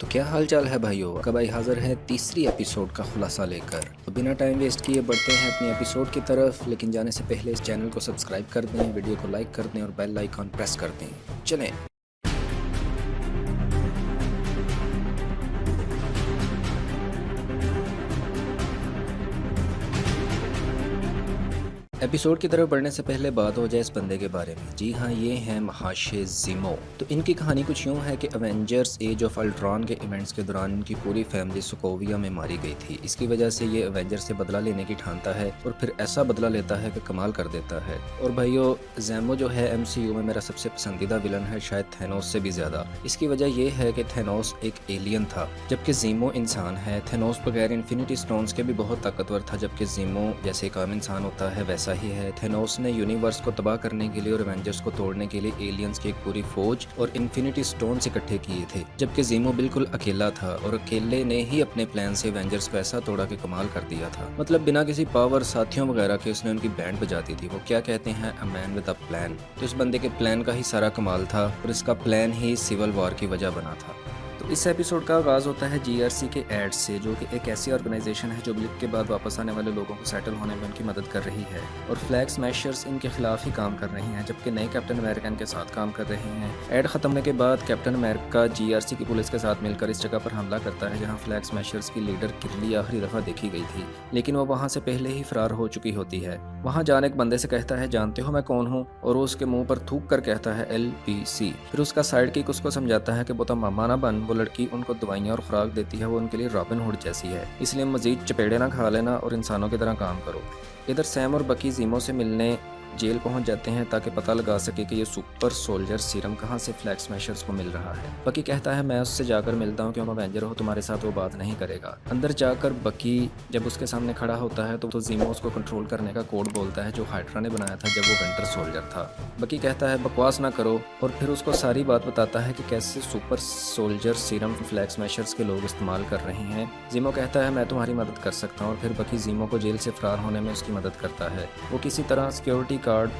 तो क्या हाल चाल है भाइयों। का भाई हाजिर है तीसरी एपिसोड का खुलासा लेकर। तो बिना टाइम वेस्ट किए बढ़ते हैं अपनी एपिसोड की तरफ, लेकिन जाने से पहले इस चैनल को सब्सक्राइब कर दें, वीडियो को लाइक कर दें और बेल आइकॉन प्रेस कर दें। चलें। एपिसोड की तरफ बढ़ने से पहले बात हो जाए इस बंदे के बारे में। जी हाँ, ये हैं महाशय ज़ीमो। तो इनकी कहानी कुछ यूँ है कि अवेंजर्स एज ऑफ अल्ट्रॉन के इवेंट्स के दौरान इनकी पूरी फैमिली सोकोविया में मारी गई थी। इसकी वजह से ये अवेंजर से बदला लेने की ठानता है और फिर ऐसा बदला लेता है कि कमाल कर देता है। और भाइयों, ज़ेमो जो है MCU में मेरा सबसे पसंदीदा विलन है, शायद थैनोस से भी ज़्यादा। इसकी वजह यह है कि थैनोस एक एलियन था, जबकि ज़ीमो इंसान है। थैनोस बगैर इन्फिनिटी स्टोन्स के भी बहुत ताकतवर था, जबकि ज़ीमो जैसे एक आम इंसान होता है वैसा ही है। थैनोस ने यूनिवर्स को तबाह करने के लिए और एवेंजर्स को तोड़ने के लिए एलियंस की एक पूरी फौज और इन्फिनिटी स्टोन्स इकट्ठे किए थे, जबकि ज़ीमो बिल्कुल अकेला था और अकेले ने ही अपने प्लान से एवेंजर्स को ऐसा तोड़ा कि कमाल कर दिया था। मतलब बिना किसी पावर साथियों वगैरह के उसने उनकी बैंड बजाती थी। वो क्या कहते हैं, a man with a plan. तो इस बंदे के प्लान का ही सारा कमाल था और इसका प्लान ही सिविल वॉर की वजह बना था। तो इस एपिसोड का आगाज़ होता है GRC के एड से, जो कि एक ऐसी ऑर्गेनाइजेशन है जो ब्लिप के बाद वापस आने वाले लोगों को सेटल होने में उनकी मदद कर रही है। और फ्लैग स्मैशर्स इनके खिलाफ ही काम कर रही हैं, जबकि नए कैप्टन अमेरिका इनके साथ काम कर रहे हैं। एड खत्म होने के बाद कैप्टन अमेरिका GRC की पुलिस के साथ मिलकर इस जगह पर हमला करता है जहाँ फ्लैग स्मैशर्स की लीडर किरली आखिरी दफ़ा देखी गई थी, लेकिन वो वहाँ से पहले ही फरार हो चुकी होती है। वहाँ जाने एक बंदे से कहता है, जानते हो मैं कौन हूँ? और वो उसके मुंह पर थूक कर कहता है LPC। फिर उसका साइड किक उसको समझाता है कि वो तो मामा ना बन, वो लड़की उनको दवाइयाँ और खुराक देती है, वो उनके लिए रॉबिन हुड जैसी है, इसलिए मजीद चपेड़े ना खा लेना और इंसानों की तरह काम करो। इधर सैम और बकी ज़ीमो से मिलने जेल पहुंच जाते हैं ताकि पता लगा सके कि ये सुपर सोल्जर सीरम कहां से फ्लैग स्मैशर्स को मिल रहा है। बकी कहता है, मैं उससे जाकर मिलता हूं, क्यों अवेंजर हो, तुम्हारे साथ वो बात नहीं करेगा। अंदर जाकर बकी जब उसके सामने खड़ा होता है तो ज़ीमो उसको कंट्रोल करने का कोड बोलता है जो हाइड्रा ने बनाया था जब वो विंटर सोल्जर था। बकी कहता है, बकवास ना करो, और फिर उसको सारी बात बताता है कि कैसे super soldier serum flag smashers के लोग इस्तेमाल कर रहे हैं। ज़ीमो कहता है, मैं तुम्हारी मदद कर सकता हूँ, और फिर बकी ज़ीमो को जेल से फरार होने में उसकी मदद करता है। वो किसी तरह सिक्योरिटी कार्ड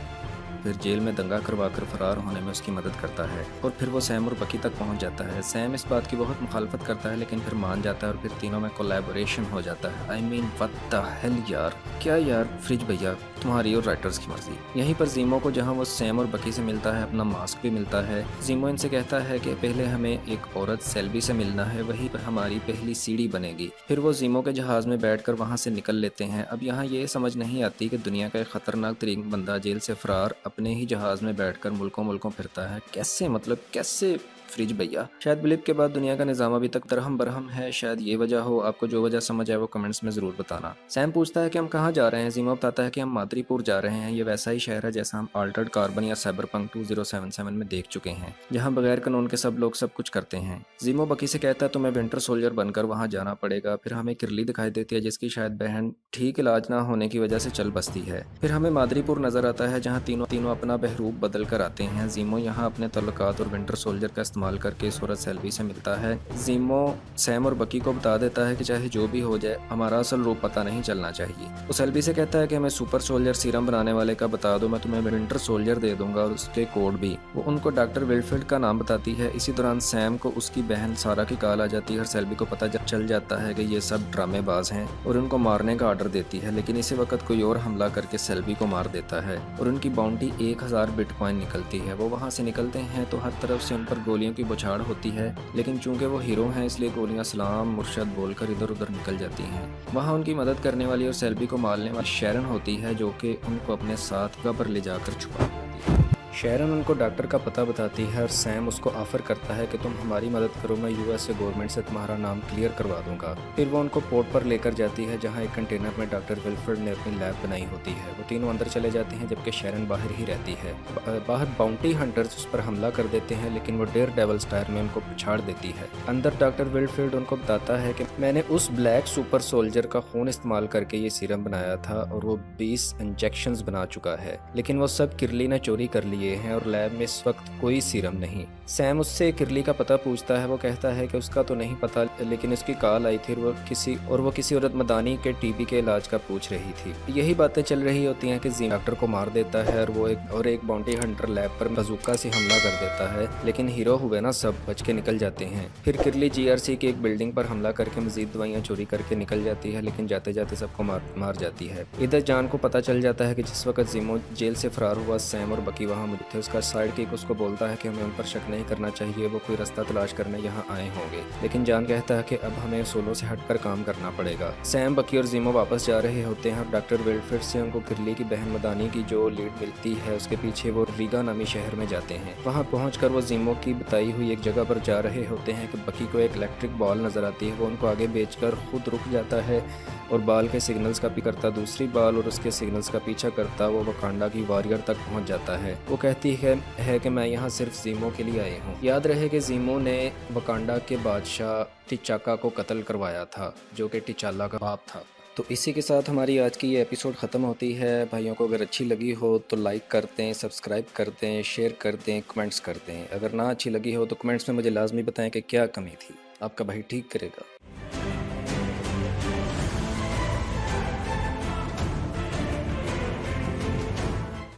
फिर जेल में दंगा करवाकर फरार होने में उसकी मदद करता है, और फिर वो सैम और बकी तक पहुंच जाता है। सैम इस बात की बहुत मुखालफत करता है, लेकिन फिर मान जाता है और फिर तीनों में कोलैबोरेशन हो जाता है। I mean what the hell यार, क्या यार फ्रिज भैया, तुम्हारी और राइटर्स की मर्जी। यहीं पर ज़ीमो को जहां वो सैम और बकी से मिलता है अपना मास्क भी मिलता है। ज़ीमो इनसे कहता है कि पहले हमें एक औरत सेल्बी से मिलना है, वही पर हमारी पहली सीढ़ी बनेगी। फिर वो ज़ीमो के जहाज़ में बैठकर वहां से निकल लेते हैं। अब यहाँ ये समझ नहीं आती कि दुनिया का एक खतरनाक तरीन बंदा जेल से फरार अपने ही जहाज़ में बैठकर मुल्कों मुल्कों फिरता है। कैसे, मतलब कैसे फ्रिज भैया। शायद ब्लिप के बाद दुनिया का निज़ाम अभी तक दरहम बरहम है, शायद ये वजह हो। आपको जो वजह समझ आए वो कमेंट्स में ज़रूर बताना। सैम पूछता है कि हम कहाँ जा रहे हैं। ज़ीमो बताता है कि हम माद्रीपुर जा रहे हैं। ये वैसा ही शहर है जैसा हम अल्टर्ड कार्बन या साइबरपंक 2077 में देख चुके हैं, जहाँ बगैर कानून के सब लोग सब कुछ करते हैं। ज़ीमो बकी से कहता है, तुम्हें विंटर सोल्जर बनकर वहाँ जाना पड़ेगा। फिर हमें किरली दिखाई देती है, जिसकी शायद बहन ठीक इलाज ना होने की वजह से चल बसती है। फिर हमें माद्रीपुर नजर आता है, जहाँ तीनों अपना बहरूप बदल कर आते हैं। ज़ीमो यहाँ अपने तल्लुकात और विंटर सोल्जर का इस्तेमाल करके सूरज सेल्वी से मिलता है। ज़ीमो सैम और बकी को बता देता है कि चाहे जो भी हो जाए, हमारा असल रूप पता नहीं चलना चाहिए। वो सेल्वी से कहता है कि हमें सुपर सोल्जर सीरम बनाने वाले का बता दो, मैं तुम्हें विंटर सोल्जर दे दूंगा और उसके कोड भी। वो उनको डॉक्टर विलफील्ड का नाम बताती है। इसी दौरान सैम को उसकी बहन सारा की कॉल आ जाती है और सेल्वी को पता चल जाता है कि ये सब ड्रामेबाज हैं और उनको मारने का ऑर्डर देती है, लेकिन इसी वक्त कोई और हमला करके सेल्वी को मार देता है और उनकी बाउंटी 1000 बिटकॉइन निकलती है। वो वहाँ से निकलते हैं तो हर तरफ से उन पर गोलियों की बौछार होती है, लेकिन चूंकि वो हीरो हैं इसलिए गोलियां सलाम मुर्शद बोलकर इधर उधर निकल जाती हैं। वहाँ उनकी मदद करने वाली और सेल्वी को मारने वाली शैरन होती है, जो कि उनको अपने साथ जगह पर ले जाकर छुपा देती है। शैरन उनको डॉक्टर का पता बताती है और सैम उसको ऑफर करता है कि तुम हमारी मदद करो, मैं USA गवर्नमेंट से तुम्हारा नाम क्लियर करवा दूंगा। फिर वो उनको पोर्ट पर लेकर जाती है, जहां एक कंटेनर में डॉक्टर विलफर्ड ने अपनी लैब बनाई होती है। वो तीनों अंदर चले जाते हैं, जबकि शैरन बाहर ही रहती है। बाहर बाउंटी हंटर्स उस पर हमला कर देते हैं, लेकिन वो डेयर डेवल स्टाइल में उनको पिछाड़ देती है। अंदर डॉक्टर विलफील्ड उनको बताता है कि मैंने उस ब्लैक सुपर सोल्जर का खून इस्तेमाल करके ये सीरम बनाया था और वो 20 इंजेक्शंस बना चुका है, लेकिन वो सब किरली ने चोरी कर लिए लिए हैं और लैब में इस वक्त कोई सीरम नहीं। सैम उससे किरली का पता पूछता है। वो कहता है कि उसका तो नहीं पता, लेकिन उसकी कॉल आई थी और वो किसी औरत मदानी के टीबी के इलाज का पूछ रही थी। यही बातें चल रही होती हैं कि जिम डॉक्टर को मार देता है और एक बाउंटी हंटर लैब पर बजूका से हमला कर देता है, लेकिन हीरो हुए ना सब बच के निकल जाते हैं। फिर किरली जीआरसी की एक बिल्डिंग पर हमला करके मजीद दवाइयाँ चोरी करके निकल जाती है, लेकिन जाते जाते सबको मार जाती है। इधर जान को पता चल जाता है कि जिस वक्त जिमो जेल से फरार हुआ, सैम और बकी वहाँ मौजूद थे। उसका साइड किक उसको बोलता है कि हमें उन पर शक नहीं करना चाहिए, वो कोई रास्ता तलाश करने यहाँ आए होंगे। लेकिन जान कहता है कि अब हमें सोलो से हटकर काम करना पड़ेगा। सैम, बकी और जिमो वापस जा रहे होते हैं और डॉक्टर विल्फ्रेड से उनको किरली की बहन मदानी की जो लीड मिलती है उसके पीछे वो रीगा नामी शहर में जाते हैं। वहाँ पहुँचकर वो जिमो की बताई हुई एक जगह पर जा रहे होते हैं कि बकी को एक इलेक्ट्रिक बॉल नजर आती है। वो उनको आगे बेचकर खुद रुक जाता है और बाल के सिग्नल्स का भी करता दूसरी बाल और उसके सिग्नल्स का पीछा करता वो वकांडा की वॉरियर तक पहुंच जाता है। वो कहती है कि मैं यहाँ सिर्फ जीमो के लिए आई हूँ। याद रहे कि जीमो ने वकांडा के बादशाह टिचाका को कत्ल करवाया था, जो कि टिचाला का बाप था। तो इसी के साथ हमारी आज की ये एपिसोड ख़त्म होती है। भाइयों को अगर अच्छी लगी हो तो लाइक कर दें, सब्सक्राइब कर दें, शेयर कर दें, कमेंट्स कर दें। अगर ना अच्छी लगी हो तो कमेंट्स में मुझे लाजमी बताएं कि क्या कमी थी। आपका भाई ठीक करेगा।